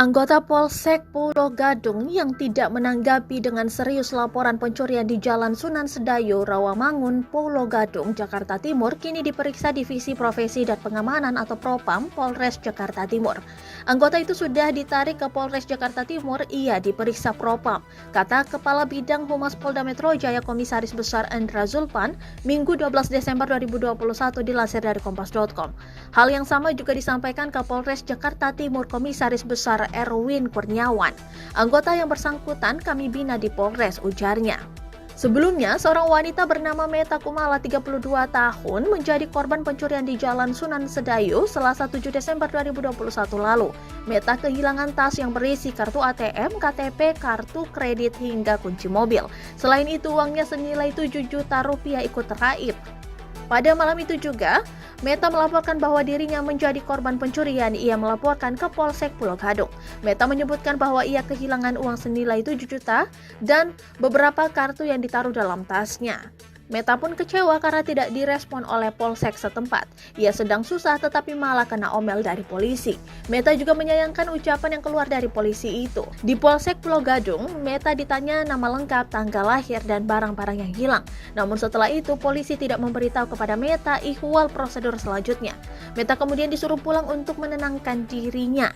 Anggota Polsek Pulau Gadung yang tidak menanggapi dengan serius laporan pencurian di Jalan Sunan Sedayu, Rawamangun, Pulau Gadung, Jakarta Timur kini diperiksa Divisi Profesi dan Pengamanan atau Propam Polres Jakarta Timur. Anggota itu sudah ditarik ke Polres Jakarta Timur, ia diperiksa Propam, kata Kepala Bidang Humas Polda Metro Jaya Komisaris Besar Endra Zulpan, Minggu 12 Desember 2021 dilansir dari Kompas.com. Hal yang sama juga disampaikan ke Polres Jakarta Timur Komisaris Besar Erwin Kurniawan. Anggota yang bersangkutan kami bina di Polres, ujarnya. Sebelumnya, seorang wanita bernama Meta Kumala 32 tahun menjadi korban pencurian di Jalan Sunan Sedayu Selasa 7 Desember 2021 lalu. Meta kehilangan tas yang berisi kartu ATM, KTP, kartu kredit hingga kunci mobil. Selain itu, uangnya senilai 7 juta rupiah ikut teraib. Pada malam itu juga, Meta melaporkan bahwa dirinya menjadi korban pencurian. Ia melaporkan ke Polsek Pulau Gadung. Meta menyebutkan bahwa ia kehilangan uang senilai 7 juta dan beberapa kartu yang ditaruh dalam tasnya. Meta pun kecewa karena tidak direspon oleh Polsek setempat. Ia sedang susah tetapi malah kena omel dari polisi. Meta juga menyayangkan ucapan yang keluar dari polisi itu. Di Polsek Pulau Gadung, Meta ditanya nama lengkap, tanggal lahir, dan barang-barang yang hilang. Namun setelah itu, polisi tidak memberitahu kepada Meta ihwal prosedur selanjutnya. Meta kemudian disuruh pulang untuk menenangkan dirinya.